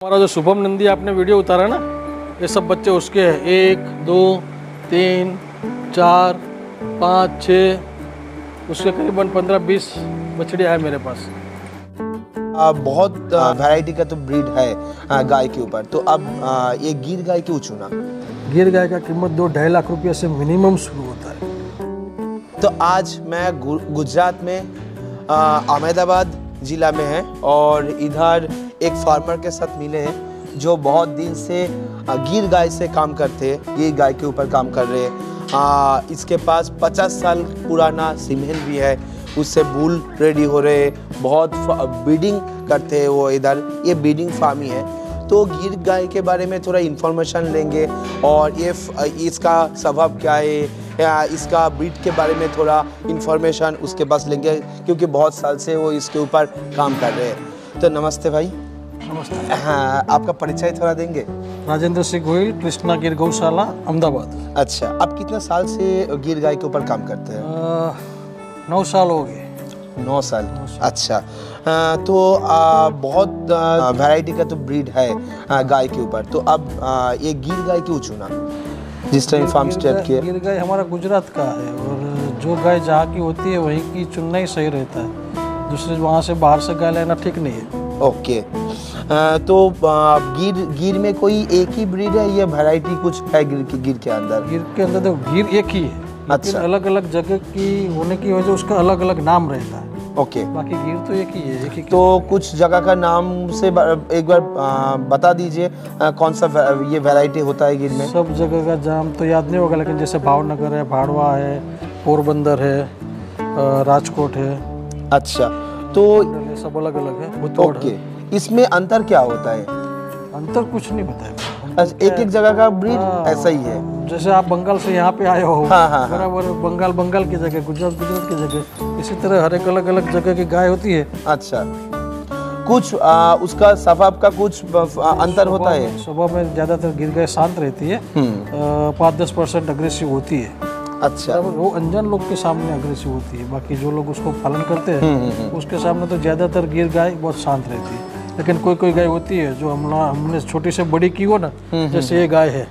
हमारा जो शुभम नंदी आपने वीडियो उतारा ना, ये सब बच्चे उसके हैं। 1 2 3 4 5 6 उसके करीबन 15-20 बछड़ियाँ हैं मेरे पास। बहुत वैरायटी का तो ब्रीड है गाय के ऊपर, तो अब ये गिर गाय क्यों चुना? गिर गाय का कीमत 2-2.5 लाख रुपये से मिनिमम शुरू होता है। तो आज मैं गुजरात में अहमदाबाद ज़िला में है और इधर एक फार्मर के साथ मिले हैं जो बहुत दिन से गिर गाय से काम करते हैं, गिर गाय के ऊपर काम कर रहे हैं। इसके पास 50 साल पुराना सीमेन भी है, उससे बूल रेडी हो रहे, बहुत ब्रीडिंग करते हैं वो इधर, ये ब्रीडिंग फार्म ही है। तो गिर गाय के बारे में थोड़ा इन्फॉर्मेशन लेंगे और ये इसका स्वभाव क्या है या इसका ब्रीड के बारे में थोड़ा इन्फॉर्मेशन उसके पास लेंगे, क्योंकि बहुत साल से वो इसके ऊपर काम कर रहे हैं। तो नमस्ते भाई। नमस्ते। हाँ, आपका परिचय थोड़ा देंगे? राजेंद्र सिंह गोयल, कृष्णा गिर गौशाला, अहमदाबाद। अच्छा, आप कितने साल से गिर गाय के ऊपर काम करते हैं? 9 साल हो गए। 9 साल। अच्छा, तो बहुत वैरायटी का तो ब्रीड है गाय के ऊपर, तो अब ये गिर गाय क्यों चुना जिस टाइम फार्म स्टार्ट किया? गिर गाय हमारा गुजरात का है और जो गाय जहाँ की होती है वहीं की चुनना ही सही रहता है, दूसरे वहाँ से बाहर से गाय लेना ठीक नहीं है। ओके, तो गिर में कोई एक ही ब्रीड है या वैरायटी कुछ है गिर के अंदर? गिर के अंदर तो गिर एक ही है, अच्छा। अलग अलग जगह की होने की वजह उसका अलग अलग नाम रहता है। ओके, बाकी गिर तो एक ही है, एक ही। तो कुछ जगह का नाम से एक बार बता दीजिए, कौन सा ये वैरायटी होता है गिर में? सब जगह का नाम तो याद नहीं होगा, लेकिन जैसे भावनगर है, भाड़वा है, पोरबंदर है, राजकोट है। अच्छा, तो सब अलग अलग है। ओके, इसमें अंतर क्या होता है? अंतर कुछ नहीं बताया। अच्छा, एक जगह का ब्रीड ऐसा ही है। जैसे आप बंगाल से यहाँ पे आए हो, हाँ। बराबर, बंगाल की जगह, गुजरात की जगह, इसी तरह हर एक अलग अलग जगह की गाय होती है। अच्छा, कुछ उसका स्वभाव का कुछ अंतर होता है? स्वभाव में ज्यादातर गिर गाय शांत रहती है, 5-10% अग्रेसिव होती है। अच्छा, वो अनजान लोग के सामने अग्रेसिव होती है, बाकी जो लोग उसको पालन करते हैं उसके सामने तो ज्यादातर गिर गाय बहुत शांत रहती है। लेकिन कोई गाय होती है जो हमने छोटी से बड़ी की हो ना, जैसे ये गाय है,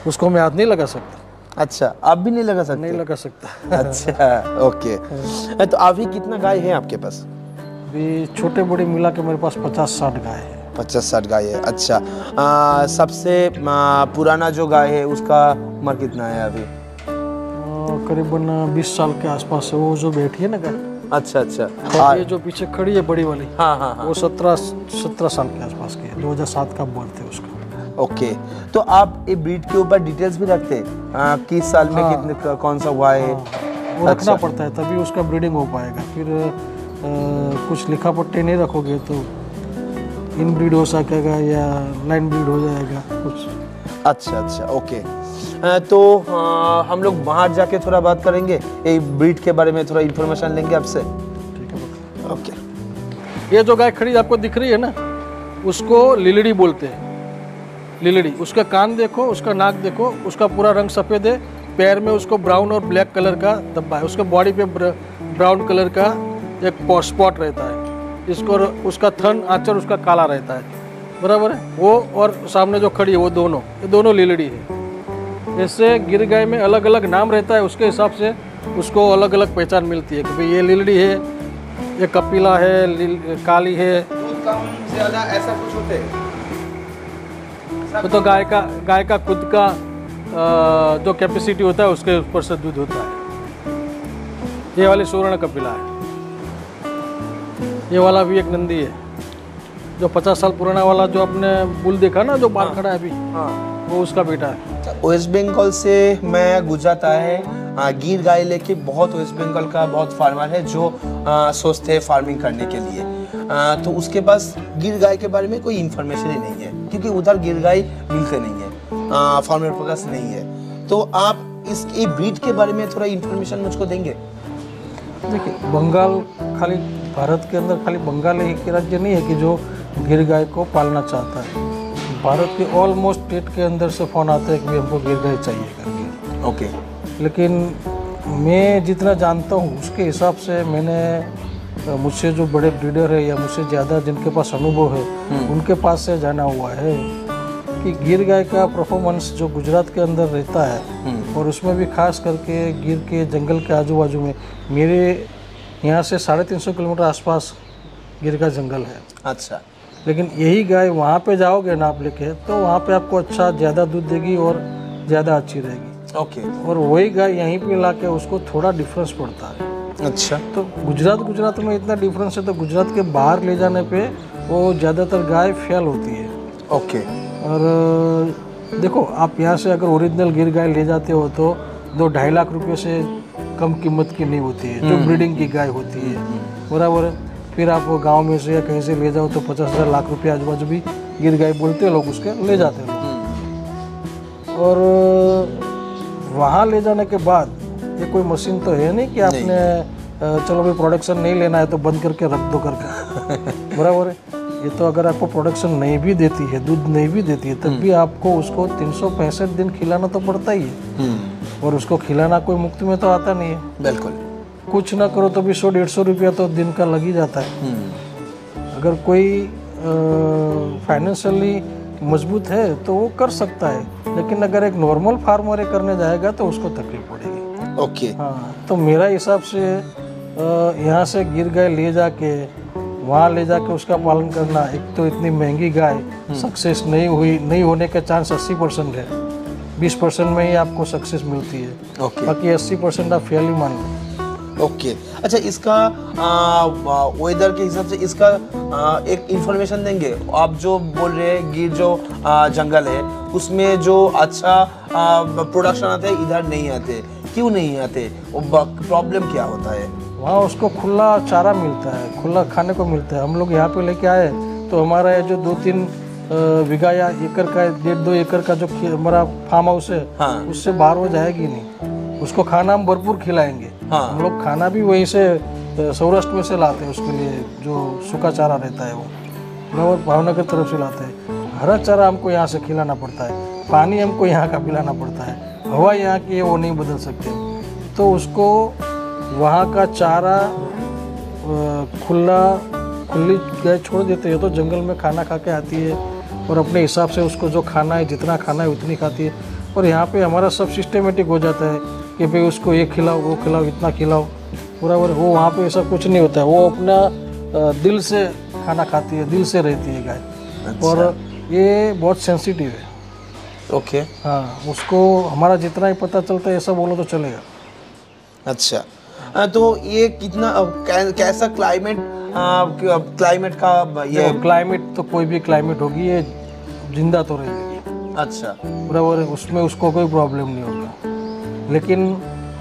उसको मैं हाथ नहीं लगा सकता। अच्छा, आप भी नहीं लगा सकते? नहीं लगा सकता। अच्छा, ओके। तो अभी कितना गाय है आपके पास? अभी छोटे बड़े मिला के मेरे पास 50-60 गाय है। 50-60 गाय है। अच्छा, सबसे पुराना जो गाय है उसका उम्र कितना है अभी? करीबन 20 साल के आसपास है, वो जो बैठी है ना गाय। अच्छा। और ये जो पीछे खड़ी है बड़ी वाली, हाँ। वो 17 साल के आसपास की है, 2007 का बर्थ है उसका। ओके, तो आप ये ब्रीड के ऊपर डिटेल्स भी रखते हैं, किस साल में कितने कौन सा हुआ है? वो रखना पड़ता है तभी उसका ब्रीडिंग हो पाएगा। फिर कुछ लिखा पट्टी नहीं रखोगे तो इन ब्रीड हो सकेगा या लाइन ब्रीड हो जाएगा कुछ। अच्छा, ओके। तो हम लोग बाहर जाके थोड़ा बात करेंगे, ये ब्रीड के बारे में थोड़ा इन्फॉर्मेशन लेंगे आपसे। ठीक है, ओके। ये जो गाय खड़ी आपको दिख रही है ना, उसको लिलड़ी बोलते हैं। लिलड़ी, उसका कान देखो, उसका नाक देखो, उसका पूरा रंग सफ़ेद है, पैर में उसको ब्राउन और ब्लैक कलर का धब्बा है, उसके बॉडी पे ब्राउन कलर का एक स्पॉट रहता है, इसको उसका थन आंचल उसका काला रहता है, बराबर है। वो और सामने जो खड़ी है वो दोनों लिलड़ी है। ऐसे गिर गाय में अलग अलग नाम रहता है, उसके हिसाब से उसको अलग अलग पहचान मिलती है कि भाई ये लिलड़ी है, ये कपिला है, काली है। ज़्यादा ऐसा कुछ होते हैं? तो गाय का खुद का जो कैपेसिटी होता है उसके ऊपर से दूध होता है। ये वाली सुवर्ण कपिला है, ये वाला भी एक नंदी है, जो 50 साल पुराना वाला जो आपने बुल देखा ना, जो बाल खड़ा है अभी, वो उसका बेटा है। वेस्ट बंगाल से मैं गुजरात आया है गिर गाय लेके। बहुत वेस्ट बंगाल का बहुत फार्मर है जो सोचते हैं फार्मिंग करने के लिए, तो उसके पास गिर गाय के बारे में कोई इन्फॉर्मेशन ही नहीं है, क्योंकि उधर गिर गाय मिलते नहीं है, फार्मर के पास नहीं है। तो आप इस ब्रीड के बारे में थोड़ा इन्फॉर्मेशन मुझको देंगे? देखिए, बंगाल खाली भारत के अंदर खाली बंगाल एक राज्य नहीं है कि जो गिर गाय को पालना चाहता है। भारत के ऑलमोस्ट स्टेट के अंदर से फ़ोन आता है कि हमको गिर गाय चाहिए करके। ओके, लेकिन मैं जितना जानता हूँ उसके हिसाब से मैंने मुझसे जो बड़े ब्रीडर है या मुझसे ज़्यादा जिनके पास अनुभव है उनके पास से जाना हुआ है कि गिर गाय का परफॉर्मेंस जो गुजरात के अंदर रहता है और उसमें भी खास करके गिर के जंगल के आजू बाजू में, मेरे यहाँ से 350 किलोमीटर आसपास गिर का जंगल है। अच्छा। लेकिन यही गाय वहाँ पे जाओगे ना आप लेके, तो वहाँ पे आपको अच्छा ज़्यादा दूध देगी और ज़्यादा अच्छी रहेगी। ओके। और वही गाय यहीं पे ला के उसको थोड़ा डिफरेंस पड़ता है। अच्छा। तो गुजरात में इतना डिफरेंस है, तो गुजरात के बाहर ले जाने पे वो ज़्यादातर गाय फेल होती है। ओके। और देखो, आप यहाँ से अगर ओरिजिनल गिर गाय ले जाते हो तो 2-2.5 लाख रुपए से कम कीमत की नहीं होती है, जो ब्रीडिंग की गाय होती है, बराबर है। फिर आप वो गाँव में से या कहीं से ले जाओ तो 50,000 लाख रुपये आजू बाजू भी गिर गाय बोलते हैं लोग, उसके ले जाते हैं। और वहाँ ले जाने के बाद ये कोई मशीन तो है नहीं कि आपने चलो भाई प्रोडक्शन नहीं लेना है तो बंद करके रख दो करके बराबर है। ये तो अगर आपको प्रोडक्शन नहीं भी देती है, दूध नहीं भी देती है, तब भी आपको उसको 365 दिन खिलाना तो पड़ता ही है। और उसको खिलाना कोई मुफ्त में तो आता नहीं है। बिल्कुल। कुछ ना करो तो भी 100-150 रुपया तो दिन का लग ही जाता है। अगर कोई फाइनेंशियली मजबूत है तो वो कर सकता है, लेकिन अगर एक नॉर्मल फार्मर करने जाएगा तो उसको तकलीफ पड़ेगी। ओके। हाँ, तो मेरा हिसाब से यहाँ से गिर गाय ले जाके वहाँ ले जाके उसका पालन करना, एक तो इतनी महंगी गाय सक्सेस नहीं होने का चांस 80% है। 20% में ही आपको सक्सेस मिलती है। ओके। बाकी 80% आप फेल ही मान लो। ओके। अच्छा, इसका वेदर के हिसाब से इसका एक इंफॉर्मेशन देंगे। आप जो बोल रहे हैं गिर जो जंगल है उसमें जो अच्छा प्रोडक्शन आते हैं, इधर नहीं आते, क्यों नहीं आते? प्रॉब्लम क्या होता है? वहाँ उसको खुला चारा मिलता है, खुला खाने को मिलता है। हम लोग यहाँ पे लेके आए तो हमारा ये जो 2-3 बीघा या एकड़ का 1.5-2 एकड़ का जो हमारा फार्म हाउस है, हाँ। उससे बाहर वो जाएगी नहीं। उसको खाना हम भरपूर खिलाएंगे। हाँ। हम लोग खाना भी वहीं से सौराष्ट्र में से लाते हैं, उसके लिए जो सूखा चारा रहता है वो भावनगर तरफ से लाते हैं। हरा चारा हमको यहाँ से खिलाना पड़ता है, पानी हमको यहाँ का पिलाना पड़ता है, हवा यहाँ की है वो नहीं बदल सकते। तो उसको वहाँ का चारा खुली गाय छोड़ देते हैं तो जंगल में खाना खा के आती है और अपने हिसाब से उसको जो खाना है, जितना खाना है उतनी खाती है। और यहाँ पे हमारा सब सिस्टमेटिक हो जाता है कि भाई उसको ये खिलाओ, वो खिलाओ, इतना खिलाओ, बराबर। वो वहाँ पे ऐसा कुछ नहीं होता है। वो अपना दिल से खाना खाती है, दिल से रहती है गाय। अच्छा। और ये बहुत सेंसिटिव है। ओके। हाँ, उसको हमारा जितना ही पता चलता है ऐसा बोलो तो चलेगा। अच्छा, तो ये कितना कैसा क्लाइमेट का ये? क्लाइमेट तो कोई भी क्लाइमेट होगी, ये जिंदा तो रहेगी। अच्छा। बराबर है, उसमें उसको कोई प्रॉब्लम नहीं होगा। लेकिन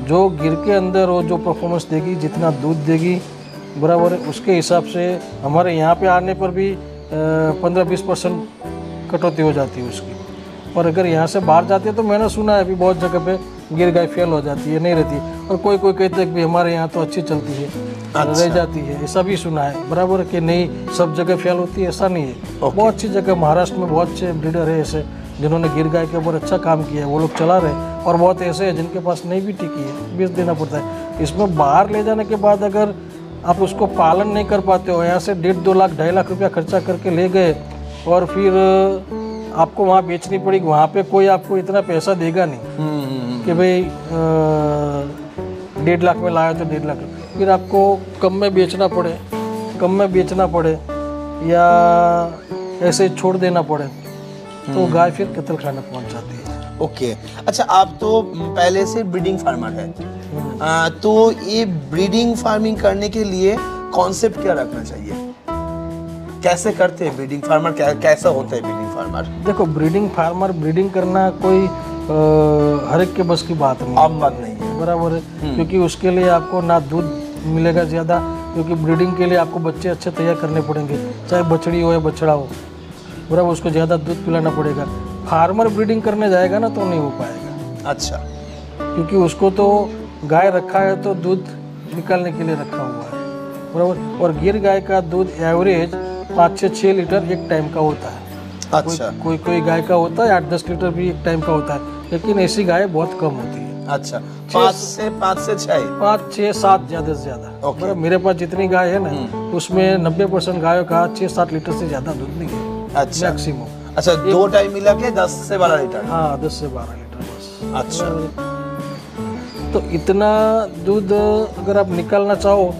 जो गिर के अंदर वो जो परफॉर्मेंस देगी, जितना दूध देगी, बराबर है, उसके हिसाब से हमारे यहाँ पे आने पर भी 15-20% कटौती हो जाती है उसकी। और अगर यहाँ से बाहर जाती है तो मैंने सुना है अभी बहुत जगह पे गिर गाय फेल हो जाती है, नहीं रहती है। और कोई कहते हैं कि हमारे यहाँ तो अच्छी चलती है, रह जाती है, ऐसा भी सुना है, बराबर। कि नहीं सब जगह फेल होती है, ऐसा नहीं है। बहुत अच्छी जगह महाराष्ट्र में बहुत अच्छे ब्रीडर है ऐसे जिन्होंने गिर गाय के ऊपर अच्छा काम किया है, वो लोग चला रहे हैं। और बहुत ऐसे हैं जिनके पास नहीं भी टिकी है, बेच देना पड़ता है। इसमें बाहर ले जाने के बाद अगर आप उसको पालन नहीं कर पाते हो, यहाँ से 1.5-2 लाख 2.5 लाख रुपया खर्चा करके ले गए और फिर आपको वहाँ बेचनी पड़ेगी, वहाँ पे कोई आपको इतना पैसा देगा नहीं कि भाई 1.5 लाख में लाया तो 1.5 लाख, फिर आपको कम में बेचना पड़े या ऐसे छोड़ देना पड़े, तो गाय फिर कत्ल खाने पहुँच जाती है। ओके। अच्छा, आप तो पहले से ब्रीडिंग फार्मर है, तो ये ब्रीडिंग फार्मिंग करने के लिए कॉन्सेप्ट क्या रखना चाहिए? कैसे करते हैं ब्रीडिंग फार्मर? कैसा होता है ब्रीडिंग फार्मर? देखो, ब्रीडिंग करना कोई हर एक के बस की बात नहीं, आम बात नहीं है, बराबर है। क्योंकि उसके लिए आपको ना दूध मिलेगा ज़्यादा, क्योंकि ब्रीडिंग के लिए आपको बच्चे अच्छे तैयार करने पड़ेंगे, चाहे बछड़ी हो या बछड़ा हो, बराबर। उसको ज़्यादा दूध पिलाना पड़ेगा। फार्मर ब्रीडिंग करने जाएगा ना तो नहीं हो पाएगा। अच्छा। क्योंकि उसको तो गाय रखा है तो दूध निकालने के लिए रखा हुआ है, बराबर। और गिर गाय का दूध एवरेज 5 से 6 लीटर एक टाइम का होता है। अच्छा। कोई गाय का होता है 8-10 लीटर भी एक टाइम का होता है, लेकिन ऐसी गाय बहुत कम होती है। अच्छा, 5 से 6 5, 6, 7 ज्यादा से ज्यादा। Okay. मतलब मेरे पास जितनी गाय है ना, उसमें 90% गायों का 6-7 लीटर से ज्यादा दूध नहीं है। अच्छा मैक्सिमम। अच्छा, 2 टाइम मिला के 10 से 12 लीटर। हाँ, 10 से 12 लीटर बस। अच्छा, तो इतना दूध अगर आप निकालना चाहो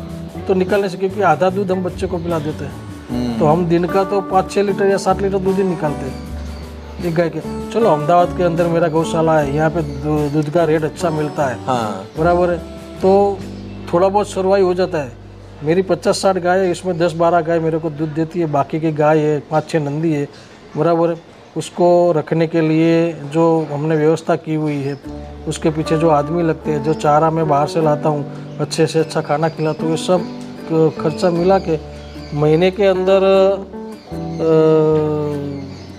तो निकालने से, क्योंकि आधा दूध हम बच्चे को पिला देते हैं, तो हम दिन का तो 5-6 लीटर या 7 लीटर दूध ही निकालते हैं एक गाय के। चलो अहमदाबाद के अंदर मेरा गौशाला है, यहाँ पे दूध का रेट अच्छा मिलता है, हाँ बराबर है, तो थोड़ा बहुत सरवाई हो जाता है। मेरी 50-60 गाय है, इसमें 10-12 गाय मेरे को दूध देती है, बाकी की गाय है, 5-6 नंदी है, बराबर है। उसको रखने के लिए जो हमने व्यवस्था की हुई है, उसके पीछे जो आदमी लगते हैं, जो चारा मैं बाहर से लाता हूँ, अच्छे से अच्छा खाना खिलाता हूँ, ये सब खर्चा मिला के महीने के अंदर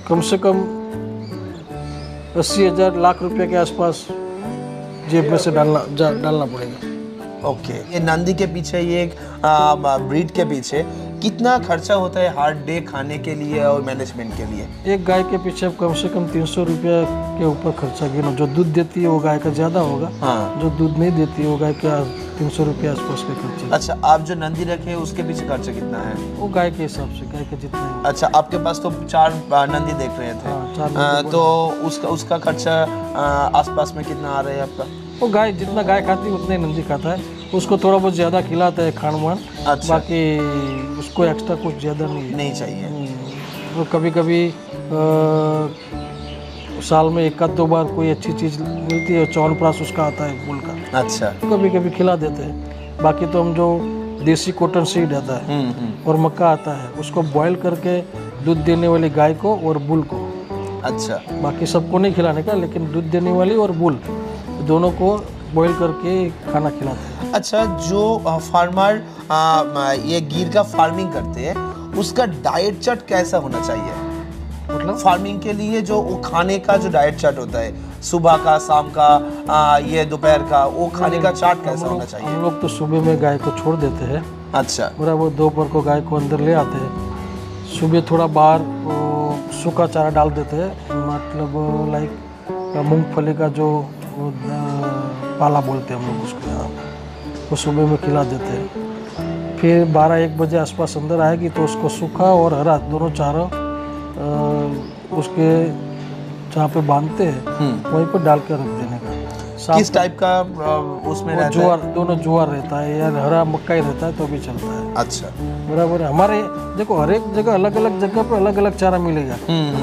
कम से कम 80,000 लाख रुपए के आसपास जेब में से डालना पड़ेगा। ओके। ये नंदी के पीछे, ये एक ब्रीड के पीछे कितना खर्चा होता है हर डे खाने के लिए और मैनेजमेंट के लिए? एक गाय के पीछे कम से कम 300 रुपये के ऊपर खर्चा गिनो। जो दूध देती है वो गाय का ज़्यादा होगा, हाँ। जो दूध नहीं देती है वो गाय का 300 रुपये आसपास के खर्चे। अच्छा, आप जो नंदी रखे हैं उसके पीछे खर्चा कितना है? वो गाय के हिसाब से, गाय के जितना है। अच्छा, आपके पास तो 4 नंदी देख रहे थे। हाँ, 4 नंदी तो उसका खर्चा आसपास में कितना आ रहा है आपका? वो गाय जितना गाय खाती है उतना ही नंदी खाता है। उसको थोड़ा बहुत ज़्यादा खिलाता है खान वान, अच्छा। बाकी उसको एक्स्ट्रा कुछ ज़्यादा नहीं चाहिए। वो कभी कभी साल में 1-2 बार कोई अच्छी चीज़ मिलती है, च्यवनप्राश उसका आता है फूल का, अच्छा, कभी कभी खिला देते हैं। बाकी तो हम जो देसी कॉटन सीड आता है और मक्का आता है, उसको बॉईल करके दूध देने वाली गाय को और बुल को, अच्छा, बाकी सबको नहीं खिलाने का, लेकिन दूध देने वाली और बुल दोनों को बॉईल करके खाना खिलाते हैं। अच्छा, जो फार्मर ये गिर का फार्मिंग करते हैं, उसका डाइट चार्ट कैसा होना चाहिए? मतलब फार्मिंग के लिए जो वो खाने का जो डाइट चार्ट होता है, सुबह का, शाम का, ये दोपहर का, वो खाने का चार्ट कैसा होना चाहिए? हम लोग तो सुबह में गाय को छोड़ देते हैं, अच्छा, पूरा वो दोपहर को गाय को अंदर ले आते हैं। सुबह थोड़ा बाहर सूखा चारा डाल देते हैं, मतलब लाइक मूंगफली का जो पाला बोलते हैं हम लोग उसको, यहाँ वो सुबह में खिला देते हैं। फिर 12-1 बजे आसपास अंदर आएगी तो उसको सूखा और हरा दोनों चारा उसके जहाँ पे बांधते हैं वहीं पर डाल के रख देने का। किस टाइप का उसमें रहता ज्वार, है? दोनों ज्वार रहता है या हरा मक्का ही रहता है तो भी चलता है। अच्छा, बराबर है। हमारे देखो हर एक जगह अलग अलग जगह पे अलग अलग चारा मिलेगा।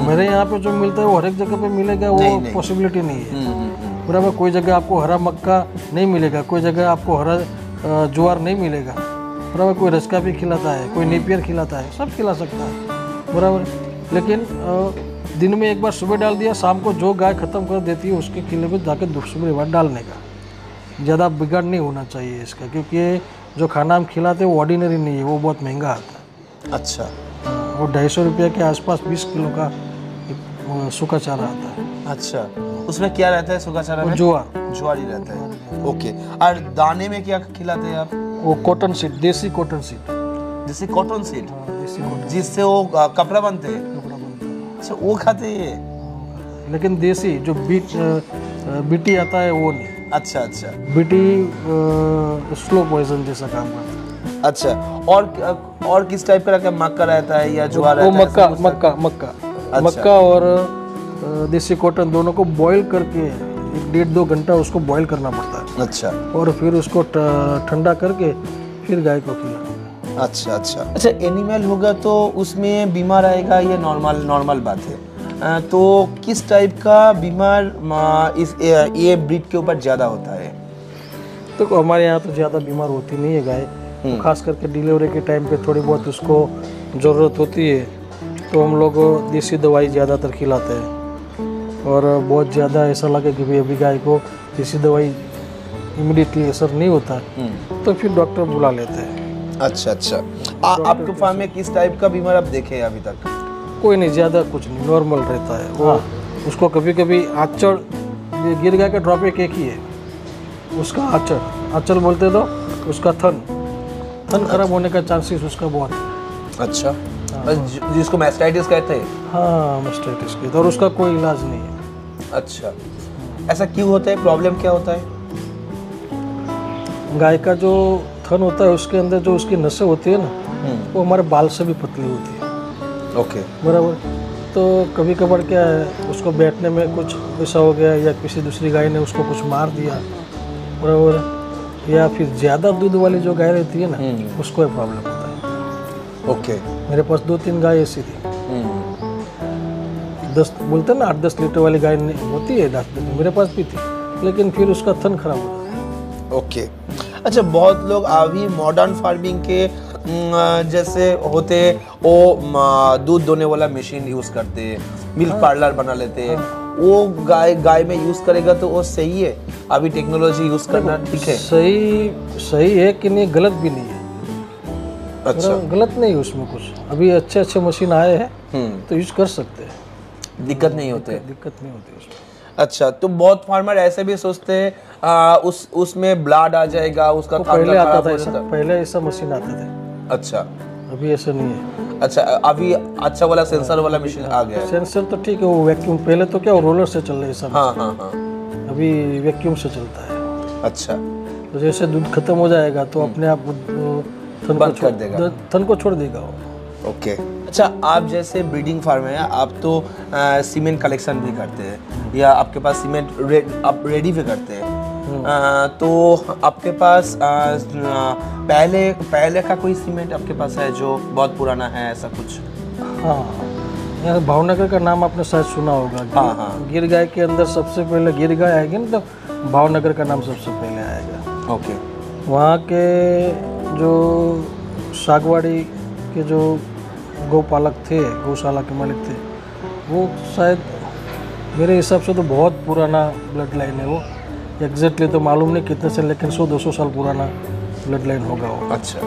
मेरे यहाँ पे जो मिलता है वो हर एक जगह पे मिलेगा, वो पॉसिबिलिटी नहीं है। बराबर, कोई जगह आपको हरा मक्का नहीं मिलेगा, कोई जगह आपको हरा ज्वार नहीं मिलेगा, बराबर। कोई रसका भी खिलाता है, कोई नेपियर खिलाता है, सब खिला सकता है, बराबर। लेकिन दिन में एक बार सुबह डाल दिया, शाम को जो गाय ख़त्म कर देती है उसके किले में जाके सुबह बार डालने का। ज़्यादा बिगाड़ नहीं होना चाहिए इसका, क्योंकि जो खाना हम खिलाते हैं वो ऑर्डिनरी नहीं है, वो बहुत महंगा आता है। अच्छा, वो 250 रुपये के आसपास 20 किलो का सूखा चारा आता है। अच्छा, उसमें क्या रहता है सूखा चारा में? ज्वार ही रहता है। ओके, और दाने में क्या खिलाते हैं आप? वो कॉटन सीड, देसी कॉटन सीड, जैसे कॉटन सीड, देसी कॉटन जिससे वो कपड़ा बनते हैं। कपड़ा बनता है। अच्छा, वो खाते हैं? लेकिन देसी जो बीटी आता है वो नहीं। अच्छा अच्छा, बीटी स्लो पॉइजन जैसा काम करता है। अच्छा, और किस टाइप का मक्का रहता है या ज्वार रहता है? मक्का मक्का और देसी कॉटन दोनों को बॉईल करके 1-1.5-2 घंटा उसको बॉईल करना पड़ता है। अच्छा, और फिर उसको ठंडा करके फिर गाय को खिलाना। अच्छा अच्छा अच्छा, एनिमल होगा तो उसमें बीमार आएगा, ये नॉर्मल बात है। तो किस टाइप का बीमार ये ब्रीड के ऊपर ज़्यादा होता है? तो हमारे यहाँ तो ज़्यादा बीमार होती नहीं है गाय, तो खास करके डिलीवरी के टाइम पे थोड़ी बहुत उसको ज़रूरत होती है, तो हम लोग देसी दवाई ज़्यादातर खिलाते हैं। और बहुत ज़्यादा ऐसा लगे कि भाई अभी गाय को देसी दवाई इमीडिएटली असर नहीं होता तो फिर डॉक्टर बुला लेते हैं। अच्छा अच्छा, आपके फार्म में किस टाइप का बीमार आप देखे हैं अभी तक? कोई नहीं, ज़्यादा कुछ नहीं, नॉर्मल रहता है वो। उसको कभी कभी आँचड़, गिर गाय का ड्रॉबैक एक ही है, उसका आँचड़ बोलते तो उसका थन खराब होने का चांसेस उसका बहुत है। अच्छा, जिसको मैस्टाइटिस कहते हैं? हाँ, मैस्टाइटिस की, और उसका कोई इलाज नहीं है। अच्छा, ऐसा क्यों होता है? प्रॉब्लम क्या होता है? गाय का जो थन होता है उसके अंदर जो उसकी नसें होती है ना, वो हमारे बाल से भी पतली होती है। ओके। बराबर। तो कभी कभार क्या है, उसको बैठने में कुछ ऐसा हो गया या किसी दूसरी गाय ने उसको कुछ मार दिया, बराबर, या फिर ज़्यादा दूध वाली जो गाय रहती है ना, उसको प्रॉब्लम होता है। ओके। मेरे पास 2-3 गाय ऐसी थी, 10 बोलते हैं ना 8-10 लीटर वाली गाय होती है, 10 मेरे पास भी थी, लेकिन फिर उसका थन खराब हो जाता है। ओके। अच्छा, बहुत लोग अभी मॉडर्न फार्मिंग के जैसे होते, वो दूध दोने वाला मशीन यूज करते हैं, मिल्क पार्लर बना लेते हैं, वो गाय में यूज करेगा तो वो सही है? अभी टेक्नोलॉजी यूज करना ठीक है? सही है कि नहीं, गलत भी नहीं है। अच्छा, गलत नहीं है उसमें कुछ, अभी अच्छे मशीन आए हैं तो यूज कर सकते हैं, दिक्कत नहीं होते, दिक्कत नहीं होती उसमें। अच्छा, तो बहुत फार्मर ऐसे भी सोचते हैं उसमें ब्लड आ जाएगा, उसका तो खाना पहले आता खराब था हो ऐसा, जाता। पहले ऐसा मशीन आते थे, अच्छा, अभी ऐसा नहीं है। अच्छा, अभी अच्छा वाला सेंसर वाला मशीन आ गया है। सेंसर तो ठीक है, वो वैक्यूम, पहले तो क्या वो रोलर से चल रहा है सब, हाँ हाँ हाँ। अभी वैक्यूम से चलता है। अच्छा, तो जैसे दूध खत्म हो जाएगा तो अपने आप बंद कर देगा, थन को छोड़ देगा वो। ओके। अच्छा, आप जैसे ब्रीडिंग फार्म है, आप तो सीमेंट कलेक्शन भी करते हैं, या आपके पास सीमेंट आप रेडी भी करते हैं, तो आपके पास पहले का कोई सीमेंट आपके पास है जो बहुत पुराना है, ऐसा कुछ? हाँ, यहाँ भावनगर का नाम आपने शायद सुना होगा। हाँ हाँ। गिर गाय के अंदर सबसे पहले गिर गाय आएगी ना, तो भावनगर का नाम सबसे पहले आएगा। ओके। वहाँ के जो सागवाड़ी के जो गौपालक थे, गौशाला के मालिक थे, वो शायद मेरे हिसाब से तो बहुत पुराना ब्लड लाइन है वो, एग्जैक्टली तो मालूम नहीं कितने से, लेकिन 100-200 साल पुराना ब्लड लाइन होगा वो। अच्छा,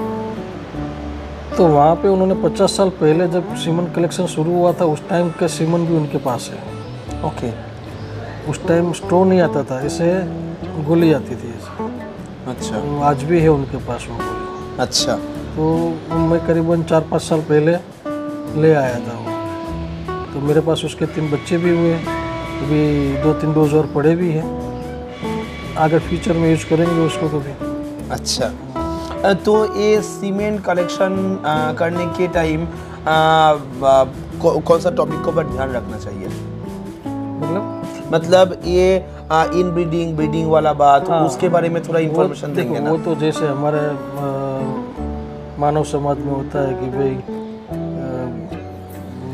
तो वहाँ पे उन्होंने 50 साल पहले जब सीमन कलेक्शन शुरू हुआ था, उस टाइम का सीमन भी उनके पास है। ओके। उस टाइम स्टोर नहीं आता था, इसे गोली आती थी ऐसे। अच्छा, आज भी है उनके पास वो गोली। अच्छा। तो मैं करीबन 4-5 साल पहले ले आया था वो, तो मेरे पास उसके 3 बच्चे भी हुए, अभी 2-3 डोज और पड़े भी हैं, अगर फ्यूचर में यूज करेंगे उसको कभी। अच्छा, तो ये सीमेंट कलेक्शन करने के टाइम कौन सा टॉपिक को पर ध्यान रखना चाहिए? मतलब ये इन ब्रीडिंग वाला बात, हाँ, उसके बारे में थोड़ा इन्फॉर्मेशन देंगे ना? वो तो जैसे हमारे मानव समाज में होता है कि भाई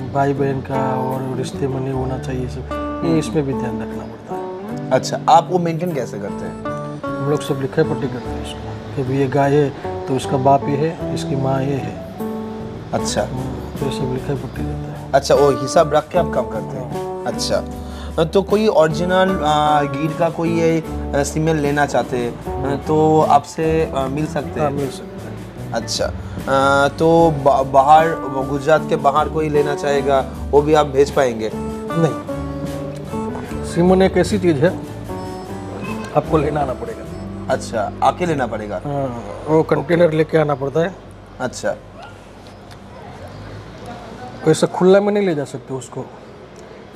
भाई बहन का और रिश्ते बने होना चाहिए सब, ये इसमें भी ध्यान रखना पड़ता है। अच्छा, आप वो मेंटेन कैसे करते हैं? हम लोग सब लिखा पट्टी करते हैं इसको कि भाई ये गाय है तो इसका बाप ये है, इसकी माँ ये है। अच्छा, तो ये सब लिखा पट्टी रहता है। अच्छा, वो हिसाब रख के आप काम करते हैं। अच्छा, तो कोई ओरिजिनल गीर का कोई ये सीमेंट लेना चाहते हैं तो आपसे मिल सकते हैं? मिल सकते हैं। अच्छा, तो बाहर, गुजरात के बाहर कोई लेना चाहेगा वो भी आप भेज पाएंगे? नहीं, सीमन एक ऐसी चीज़ है, आपको लेना आना पड़ेगा। अच्छा, आके लेना पड़ेगा? वो कंटेनर लेके आना पड़ता है। अच्छा, वैसे खुला में नहीं ले जा सकते उसको,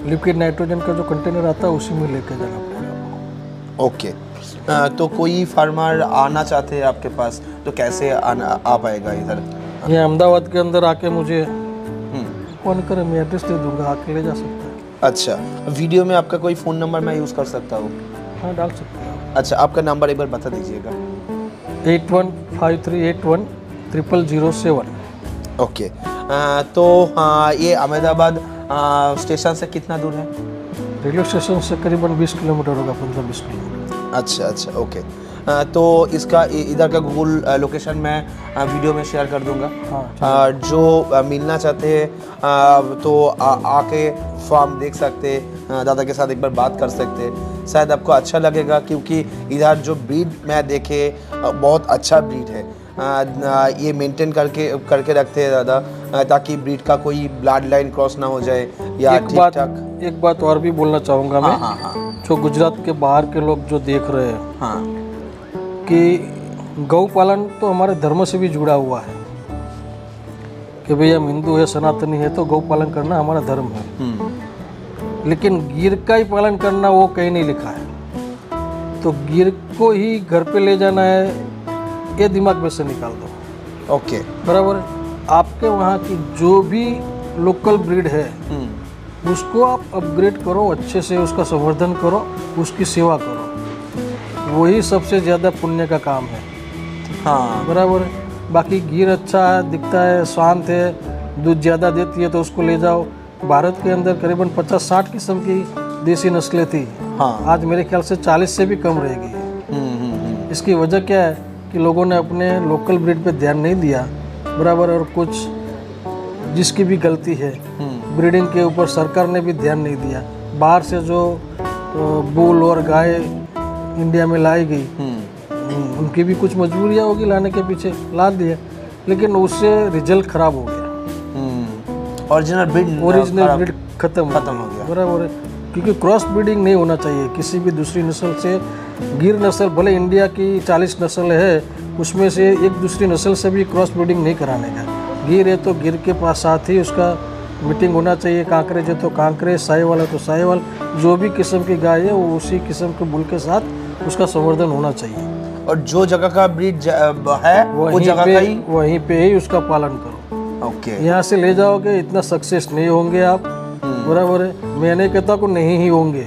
लिक्विड नाइट्रोजन का जो कंटेनर आता है उसी में लेके जाना पड़ेगा। ओके। तो कोई फार्मर आना चाहते हैं आपके पास तो कैसे आ पाएगा इधर? ये अहमदाबाद के अंदर आके मुझे फोन करें, मैं एड्रेस दे दूंगा, आके ले जा सकते हैं। अच्छा, वीडियो में आपका कोई फ़ोन नंबर मैं यूज़ कर सकता हूँ? हाँ, डाल सकते हैं। अच्छा, आपका नंबर एक बार बता दीजिएगा। 8153810007। ओके। तो ये अहमदाबाद स्टेशन से कितना दूर है? रेलवे स्टेशन से करीबन 20 किलोमीटर होगा, 15-20 किलोमीटर। अच्छा अच्छा, ओके। तो इसका इधर का गूगल लोकेशन मैं वीडियो में शेयर कर दूंगा। हाँ, जो मिलना चाहते हैं तो आके फार्म देख सकते, दादा के साथ एक बार बात कर सकते, शायद आपको अच्छा लगेगा, क्योंकि इधर जो ब्रीड मैं देखे बहुत अच्छा ब्रीड है। ये मेंटेन करके रखते हैं दादा, ताकि ब्रीड का कोई ब्लड लाइन क्रॉस ना हो जाए या ठीक-ठाक। एक बात और भी बोलना चाहूँगा मैं। हाँ हाँ, जो गुजरात के बाहर के लोग जो देख रहे हैं, हाँ, कि गौ पालन तो हमारे धर्म से भी जुड़ा हुआ है, कि भाई हम हिंदू है, सनातनी है, तो गौ पालन करना हमारा धर्म है। लेकिन गिर का ही पालन करना वो कहीं नहीं लिखा है। तो गिर को ही घर पे ले जाना है ये दिमाग में से निकाल दो। ओके। बराबर है। आपके वहाँ की जो भी लोकल ब्रीड है उसको आप अपग्रेड करो, अच्छे से उसका संवर्धन करो, उसकी सेवा करो, वही सबसे ज़्यादा पुण्य का काम है। हाँ बराबर है। बाकी गिर अच्छा है, दिखता है, शांत है, दूध ज़्यादा देती है तो उसको ले जाओ। भारत के अंदर करीबन 50-60 किस्म की देसी नस्लें थी। हाँ। आज मेरे ख्याल से 40 से भी कम रह गई है। इसकी वजह क्या है कि लोगों ने अपने लोकल ब्रीड पे ध्यान नहीं दिया। बराबर। और कुछ जिसकी भी गलती है, ब्रीडिंग के ऊपर सरकार ने भी ध्यान नहीं दिया। बाहर से जो बुल और गाय इंडिया में लाई गई, उनकी भी कुछ मजबूरियाँ होगी लाने के पीछे, ला दिए, लेकिन उससे रिजल्ट खराब हो गया। ओरिजिनल ब्रीड खत्म हो गया। बराबर है। क्योंकि क्रॉस ब्रीडिंग नहीं होना चाहिए किसी भी दूसरी नस्ल से। गिर नस्ल भले इंडिया की 40 नस्ल है, उसमें से एक दूसरी नस्ल से भी क्रॉस ब्रीडिंग नहीं कराने का। गिर है तो गिर के पास साथ ही उसका मीटिंग होना चाहिए। कांकरेज है तो कांकरेज, साहिवाल है तो साहिवाल, जो भी किस्म की गाय है वो उसी किस्म के बुल के साथ उसका संवर्धन होना चाहिए। और जो जगह का ब्रीड है वो जगह का ही, वहीं पे ही उसका पालन करो। ओके। यहाँ से ले जाओगे इतना सक्सेस नहीं होंगे आप। बराबर है। मैं नहीं कहता को नहीं ही होंगे,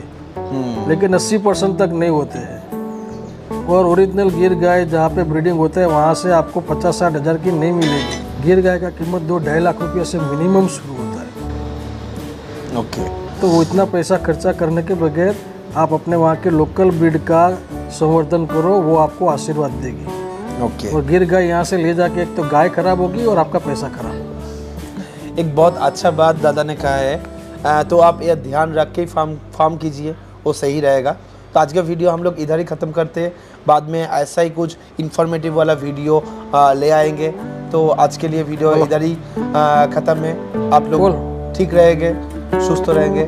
लेकिन 80% तक नहीं होते हैं। और ओरिजिनल गिर गाय जहाँ पे ब्रीडिंग होते हैं वहाँ से आपको 50-60 हज़ार की नहीं मिलेगी। गिर गाय का कीमत 2-2.5 लाख रुपये से मिनिमम शुरू होता है। ओके। तो वो इतना पैसा खर्चा करने के बगैर आप अपने वहाँ के लोकल ब्रीड का संवर्धन करो, वो आपको आशीर्वाद देगी। ओके। और गिर गाय यहाँ से ले जाके एक तो गाय खराब होगी और आपका पैसा खराब होगा। एक बहुत अच्छा बात दादा ने कहा है, तो आप यह ध्यान रख के फार्म कीजिए, वो सही रहेगा। तो आज का वीडियो हम लोग इधर ही ख़त्म करते हैं, बाद में ऐसा ही कुछ इन्फॉर्मेटिव वाला वीडियो ले आएंगे। तो आज के लिए वीडियो इधर ही ख़त्म है। आप लोग ठीक रहेंगे, सुस्त रहेंगे।